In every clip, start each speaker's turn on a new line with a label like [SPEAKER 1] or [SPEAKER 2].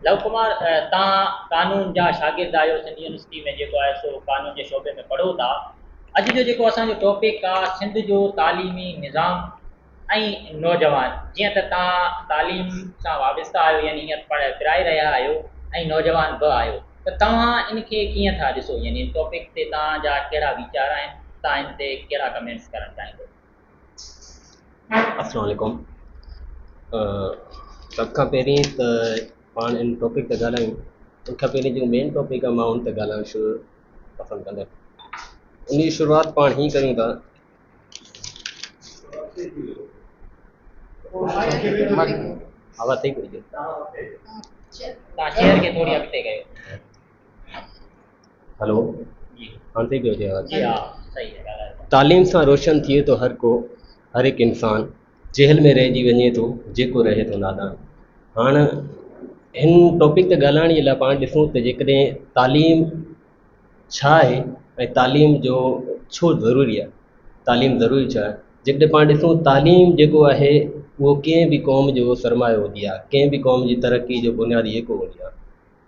[SPEAKER 1] Love Kumar, तव्हां कानून जा शागिर्द आहियो, सिंधी यूनिवर्सिटी में जेको आहे सो कानून जे शोबे में पढ़ो था। अॼु जो जेको असांजो टॉपिक आहे सिंध जो तालीमी निज़ाम ऐं नौजवान। जीअं त तव्हां तालीम सां वाबस्ता आहियो, यानी हींअर पिराए रहिया आहियो ऐं नौजवान बि आहियो, त तव्हां इनखे कीअं था ॾिसो, यानी इन टॉपिक ते तव्हांजा कहिड़ा वीचार आहिनि, तव्हां इन ते कहिड़ा कमेंट्स करणु चाहींदो?
[SPEAKER 2] अस्सलाम वालेकुम। सभ खां पहिरीं त पाण इन टॉपिक ते ॻाल्हायूं, उन खां पहिरीं जेको मेन टॉपिक आहे मां उन ते ॻाल्हाइणु शुरू पसंदि कंदुमि। उन जी शुरूआति पाण हीअं कयूं था। आवाज़ सही पई अचे?
[SPEAKER 1] तव्हां शेयर खे थोरी अॻिते कयो।
[SPEAKER 2] हलो, हाणे सही पियो अचे आवाज़?
[SPEAKER 1] जी हा, सही आहे, ॻाल्हायो।
[SPEAKER 2] तालीम सां रोशन थिए थो हर हिकु इंसानु, जेल में रहिजी वञे थो जेको रहे थो नादान। हाणे हिन टॉपिक ते ॻाल्हाइण जे लाइ पाण ॾिसूं त जेकॾहिं तालीम छा आहे ऐं तालीम जो छो ज़रूरी आहे, तालीम ज़रूरी छा आहे। जेकॾहिं पाण ॾिसूं तालीम जेको आहे उहो कंहिं बि क़ौम जो सरमायो हूंदी आहे, कंहिं बि क़ौम जी तरक़ी जो बुनियादी जेको हूंदी आहे।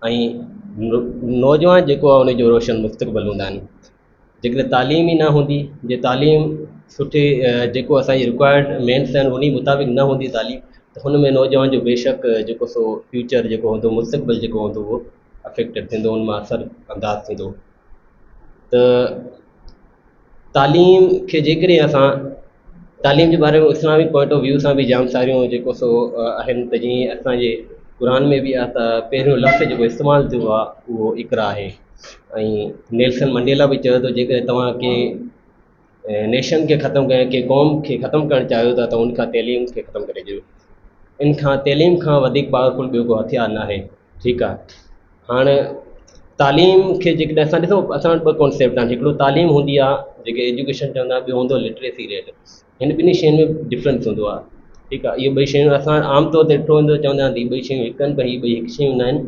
[SPEAKER 2] ऐं नौजवान जेको आहे उनजो रोशन मुस्तक़बिल हूंदा आहिनि। जेकॾहिं तालीम ई न हूंदी, जे तालीम सुठे जेको असांजी रिक्वायरमेंट्स आहिनि उन मुताबिक़ न हूंदी तालीम, त हुन में नौजवान जो बेशक जेको सो फ्यूचर जेको हूंदो, मुस्तक़बिल जेको हूंदो उहो अफेक्टेड थींदो, उन मां असरु अंदाज़ थींदो। त तालीम खे जेकॾहिं असां तालीम जे बारे में इस्लामिक पॉइंट ऑफ व्यू सां बि जाम सारियूं जेको सो आहिनि, त जीअं असांजे क़ुर में बि आहे त पहिरियों लफ़्ज़ जेको इस्तेमालु थियो आहे उहो इक़रा आहे। ऐं नेल्सन मंडेला बि चयो थो, जेकॾहिं तव्हां कंहिं नेशन खे ख़तमु कयो, कंहिं क़ौम खे ख़तमु करणु चाहियो था त उनखां तइलीम खे ख़तमु करे ॾियो। इन खां तइलीम खां वधीक पावरफुल ॿियो को हथियार न आहे। ठीकु आहे। हाणे तालीम खे जेकॾहिं असां ॾिसूं, असां वटि ॿ कॉन्सेप्ट आहिनि। हिकिड़ो तालीम हूंदी आहे जेके एजुकेशन चवंदा, ॿियो हूंदो लिटरेसी रेट। हिन ॿिन्ही शयुनि में डिफरेंस हूंदो आहे। ठीकु आहे। इहे ॿई शयूं असां आमतौर ते ॾिठो वेंदो, चवंदा आहिनि ॿई शयूं हिकु आहिनि, पर हीअ ॿई हिकु शयूं न आहिनि।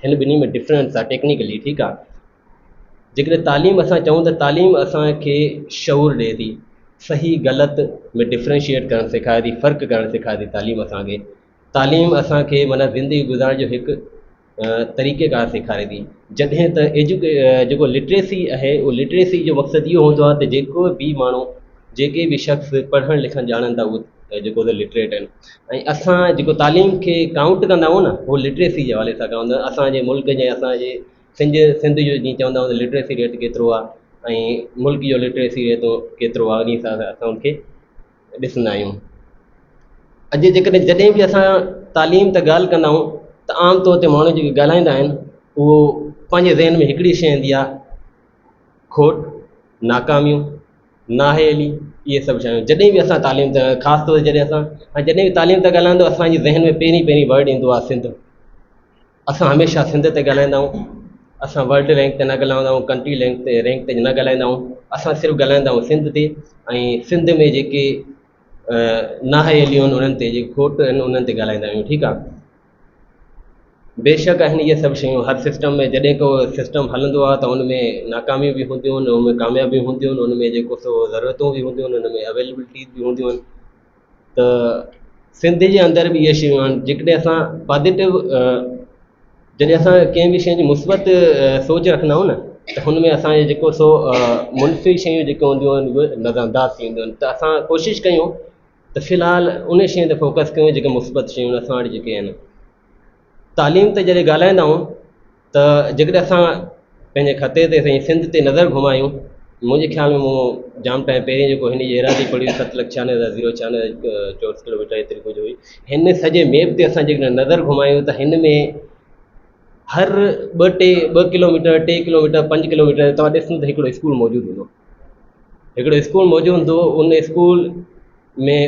[SPEAKER 2] हिन ॿिन्ही में डिफरेंस आहे टेक्निकली। ठीकु आहे। जेकॾहिं तालीम असां चऊं त तालीम असांखे शऊर ॾिए थी, सही ग़लति में डिफ्रेंशिएट करणु सेखारे थी, फ़र्क़ु करणु सेखारे थी तालीम असांखे। तालीम असांखे माना ज़िंदगी गुज़ारण जो हिकु तरीक़ेकार सेखारे थी। जॾहिं त जेको लिटरेसी आहे, उहो लिटरेसी जो मक़सदु इहो हूंदो आहे त जेको बि माण्हू, जेके बि शख़्स पढ़णु लिखणु ॼाणनि था उहे जेको त लिटरेट आहिनि। ऐं असां जेको तालीम खे काउंट कंदा आहियूं न, उहो लिटरेसी जे हवाले सां कंदा। असांजे मुल्क जे, असांजे सिंध जो जीअं चवंदा आहियूं त लिटरेसी रेट केतिरो आहे ऐं मुल्क जो लिटरेसी रेट केतिरो आहे, उन हिसाब सां असां उनखे ॾिसंदा आहियूं। अॼु जॾहिं बि असां तालीम त ॻाल्हि कंदा आहियूं त आम तौर ते माण्हू जेके ॻाल्हाईंदा आहिनि उहो पंहिंजे ज़हन में हिकिड़ी शइ ईंदी आहे, खोट, नाकामियूं, नाहेली, इहे सभु शयूं। जॾहिं बि असां तालीम त ख़ासि तौर ते जॾहिं बि तालीम त ॻाल्हाईंदो, असांजे ज़हन में पहिरीं वर्ड ईंदो आहे सिंध। असां हमेशह सिंध ते ॻाल्हाईंदा आहियूं। असां वर्ल्ड रैंक ते न ॻाल्हाईंदा आहियूं, कंट्री रैंक ते न ॻाल्हाईंदा आहियूं। असां सिर्फ़ु ॻाल्हाईंदा आहियूं सिंध ते। ऐं सिंध में जेके नाहेलियूं आहिनि, उन्हनि ते जेके खोट आहिनि उन्हनि ते ॻाल्हाईंदा आहियूं। ठीकु आहे। बेशक आहिनि इहे सभु शयूं। हर सिस्टम में जॾहिं को सिस्टम हलंदो आहे त उन में नाकामियूं बि हूंदियूं आहिनि, उन में कामयाबियूं हूंदियूं आहिनि, उन में जेको सो ज़रूरतूं बि हूंदियूं आहिनि, उन में अवेलेबिलिटीज़ बि हूंदियूं आहिनि। त सिंध जे अंदरि बि इहे शयूं आहिनि। जेकॾहिं असां पॉज़िटिव, जॾहिं असां कंहिं बि शइ जी मुस्बत सोच रखंदा आहियूं न, त हुन में असांजे जेको सो मुनफ़ी शयूं जेके हूंदियूं आहिनि उहे नज़रअंदाज़ थी वेंदियूं आहिनि। त असां कोशिशि कयूं त फ़िलहालु उन शइ ते फोकस कयूं जेके मुस्बत शयूं असां वटि जेके आहिनि। तालीम ते जॾहिं ॻाल्हाईंदा आहियूं त जेकॾहिं असां पंहिंजे ख़ते ते साईं सिंध ते नज़र घुमायूं, मुंहिंजे ख़्याल में मूं जाम टाइम पहिरीं जेको हिन जी एराज़ी पढ़ी 7,96,094 किलोमीटर एतिरी कुझु हुई। हिन सॼे मैप ते असां जेकॾहिं नज़र घुमायूं त हिन में हर 2 किलोमीटर, 3 किलोमीटर, 5 किलोमीटर तव्हां ॾिसो त हिकिड़ो स्कूल मौजूदु हूंदो। हिकिड़ो स्कूल मौजूदु हूंदो। उन स्कूल में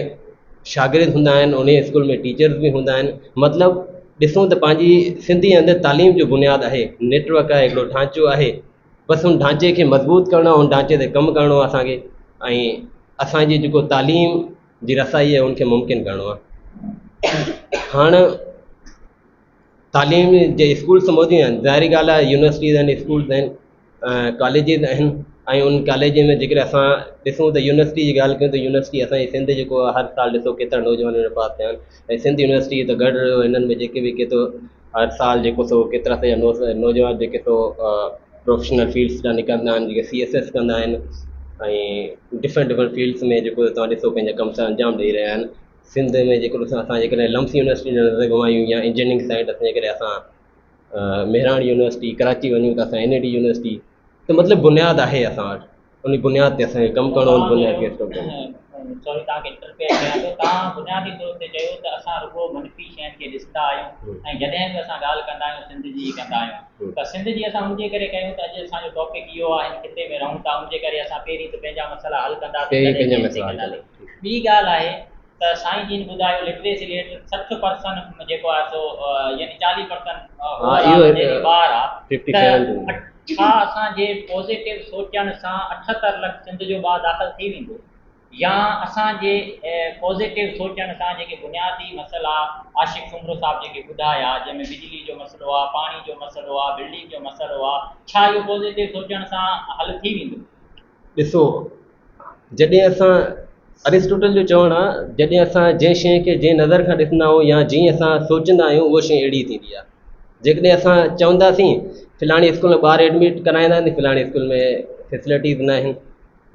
[SPEAKER 2] शागिर्द हूंदा आहिनि, उन स्कूल में टीचर्स बि हूंदा आहिनि। मतिलबु ॾिसूं त पंहिंजी सिंधी अंदरि तालीम जो बुनियादु आहे, नेटवर्क आहे, हिकिड़ो ढांचो आहे। बसि हुन ढांचे खे मज़बूत करिणो आहे, हुन ढांचे ते कमु करिणो आहे असांखे। ऐं असांजी जेको तालीम जी रसाई आहे उनखे मुमकिन करिणो आहे। हाणे तालीम जे स्कूल्स मौजूदु आहिनि, ज़ाहिरी ॻाल्हि आहे, यूनिवर्सिटीज़ आहिनि, स्कूल्स आहिनि, कॉलेजिस आहिनि। ऐं उन कॉलेज में जेकॾहिं असां ॾिसूं त यूनिवर्सिटी जी ॻाल्हि कयूं त यूनिवर्सिटी असांजी सिंध जेको आहे हर साल ॾिसो केतिरा नौजवान पास थिया आहिनि। ऐं सिंध यूनिवर्सिटी त गॾु हिननि में जेके बि केतिरो हर साल जेको सो केतिरा त नौजवान जेके सो प्रोफेशनल फील्ड्स था निकिरंदा आहिनि, जेके CSS कंदा आहिनि ऐं डिफरेंट फील्ड्स में जेको तव्हां ॾिसो पंहिंजा कम सां अंजाम ॾेई रहिया आहिनि। सिंध में जेको असां जेकॾहिं लम्स यूनिवर्सिटी नज़र घुमायूं या इंजीनियरिंग साइड असां जेकॾहिं असां मेहराण यूनिवर्सिटी कराची वञूं त असां NAD यूनिवर्सिटी, त मतिलबु बुनियादु आहे असां वटि, उन बुनियाद ते असांखे कमु करिणो, उन बुनियाद खे स्टॉप करिणो।
[SPEAKER 1] सॉरी तव्हांखे इंटरफेयर कयां थो। तव्हां बुनियादी तौर ते चयो त असां रुॻो मनफ़ी शयुनि खे ॾिसंदा आहियूं ऐं जॾहिं बि असां ॻाल्हि कंदा आहियूं सिंध जी कंदा आहियूं, त सिंध जी असां उनजे करे कयूं त अॼु असांजो टॉपिक इहो आहे खिते में रहूं था, उनजे करे असां पहिरीं त पंहिंजा मसइला हल कंदासीं। ॿी ॻाल्हि आहे त साईं जिन ॿुधायो लिटरेसी रेट 60% जेको आहे सो यानी 40% ॿार आहे, त छा असांजे पॉज़िटिव सोचण सां 78 लख सिंध जो ॿार दाख़िल थी वेंदो, या असांजे पॉज़िटिव सोचण सां जेके बुनियादी मसइला आशिक़ सुमरो साहब जेके ॿुधाया, जंहिंमें बिजली जो मसइलो आहे, पाणी जो मसइलो आहे, बिल्डिंग जो मसइलो आहे, छा इहो पॉज़िटिव सोचण सां हल थी वेंदो?
[SPEAKER 2] ॾिसो, जॾहिं असां अरिस्टोटल जो चवणु आहे, जॾहिं असां जंहिं शइ खे जंहिं नज़र खां ॾिसंदा आहियूं या जीअं असां सोचंदा आहियूं उहा शइ अहिड़ी थींदी आहे। जेकॾहिं असां चवंदासीं फलाणी स्कूल में ॿार एडमिट कराईंदा आहिनि, फलाणी स्कूल में फैसिलिटीज़ न आहिनि,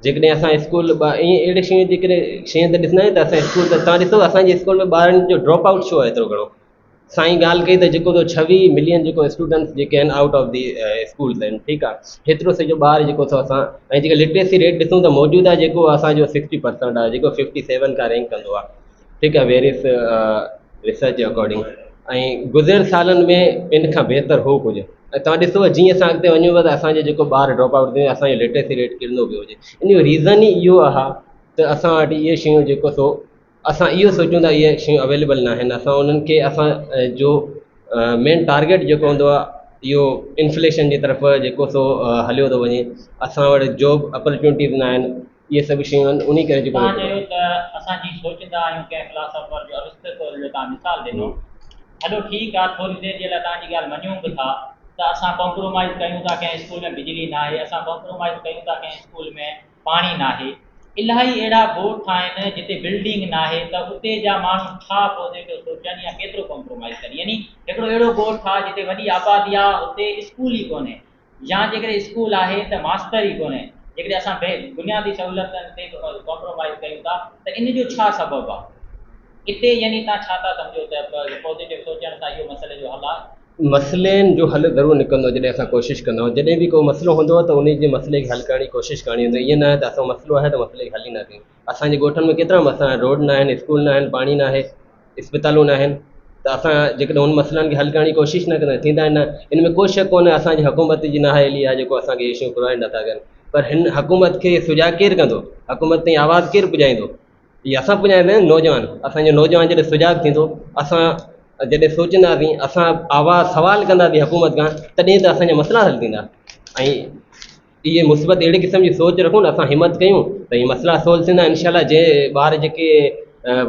[SPEAKER 2] जेकॾहिं असां स्कूल ईअं अहिड़े शयूं जेकॾहिं शइ त ॾिसंदा आहियूं त असां स्कूल त तव्हां ॾिसो असांजे स्कूल में ॿारनि जो ड्रॉप आउट छो आहे एतिरो घणो। साईं ॻाल्हि कई त जेको 26 मिलियन जेको स्टूडेंट्स जेके आहिनि आउट ऑफ दी स्कूल्स आहिनि, ठीकु आहे, हेतिरो सॼो ॿार जेको सो असां ऐं जेके लिटरेसी रेट ॾिसूं त मौजूदा जेको असांजो 60% आहे, जेको 57 खां रैंक कंदो आहे, ठीकु आहे, वेरियस रिसर्च जे अकॉर्डिंग, ऐं गुज़िरियल सालनि में इन खां बहितर हो कुझु। ऐं तव्हां ॾिसो जीअं असां अॻिते वञूं था त असांजो जेको ॿार ड्रॉप आउट थिए, असांजो लिटरेसी रेट किरंदो पियो हुजे। इन जो रीज़न ई इहो आहे त असां वटि इहे शयूं जेको सो असां इहो सोचूं था इहे शयूं अवेलेबल न आहिनि, असां उन्हनि खे असां जो मेन टारगेट जेको हूंदो आहे इहो इन्फ्लेशन जी तरफ़ जेको सो हलियो थो वञे, असां वटि जॉब अपॉर्चुनिटीज़ न आहिनि, इहे सभु शयूं आहिनि। उन करे जेको
[SPEAKER 1] तव्हां चयो त असां जीअं सोचंदा आहियूं कंहिं फिलासफ़र जो अरिस्टोटल जो तव्हां मिसाल ॾिनो, हलो ठीकु आहे, थोरी देरि जे लाइ तव्हांजी ॻाल्हि मञूं बि था त असां कॉम्प्रोमाइज़ कयूं था, कंहिं स्कूल में बिजली न आहे, असां कॉम्प्रोमाइज़ कयूं था कंहिं स्कूल में पाणी न आहे। इलाही अहिड़ा ॻोठ आहिनि जिते बिल्डिंग न आहे, त उते जा माण्हू छा पॉज़िटिव सोचनि या केतिरो कॉम्प्रोमाइज़ कनि। यानी हिकिड़ो अहिड़ो ॻोठ आहे जिते वॾी आबादी आहे, उते स्कूल ई कोन्हे, या जेकॾहिं स्कूल आहे त मास्तर ई कोन्हे, जेकॾहिं असां बुनियादी सहूलियतनि ते कॉम्प्रोमाइज़ कयूं था त इन जो छा सबबु आहे हिते? यानी तव्हां छा था सम्झो त पॉज़िटिव सोचण सां इहो मसइले जो हल आहे?
[SPEAKER 2] मसइलनि जो हल ज़रूरु निकिरंदो जॾहिं असां कोशिशि कंदा आहियूं। जॾहिं बि को मसइलो हूंदो आहे त उन जे मसइले खे हल करण जी कोशिशि करणी हूंदी आहे। ईअं न आहे त असां मसइलो आहे त मसइले खे हल ई न कयूं। असांजे ॻोठनि में केतिरा मसइला आहिनि, रोड न आहिनि, स्कूल न आहिनि, पाणी न आहे, इस्पतालूं न आहिनि, त असां जेकॾहिं उन मसइलनि खे हल करण जी कोशिशि न कंदा थींदा आहिनि न। इन में को शक कोन्हे असांजी हुकूमत जी नाअहली आहे जेको असांखे इहे शयूं प्रोवाइड नथा कनि, पर हिन हुकूमत खे सुॼाग केरु कंदो? हुकूमत ताईं आवाज़ु केरु पुॼाईंदो? इहा असां पुॼाईंदा आहियूं नौजवान। असांजो नौजवान जॾहिं सुॼाग थींदो, असां जॾहिं सोचींदासीं, असां आवाज़ु सवालु कंदासीं हुकूमत खां, तॾहिं त असांजा मसइला हल थींदा। ऐं इहे मुसीबत अहिड़े क़िस्म जी सोच रखूं न, असां हिमत कयूं त इहे मसइला सोल्व थींदा इनशाला। जंहिं ॿार जेके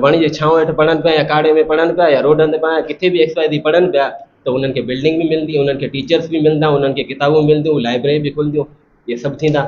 [SPEAKER 2] वण जे छांव हेठि पढ़नि पिया या काड़े में पढ़नि पिया या रोडनि ते पिया किथे बि XYZ पढ़नि पिया, त उन्हनि खे बिल्डिंग बि मिलंदी, उन्हनि खे टीचर्स बि मिलंदा, उन्हनि खे किताबूं मिलंदियूं, लाइब्रेरी बि खुलंदियूं, इहे सभु थींदा।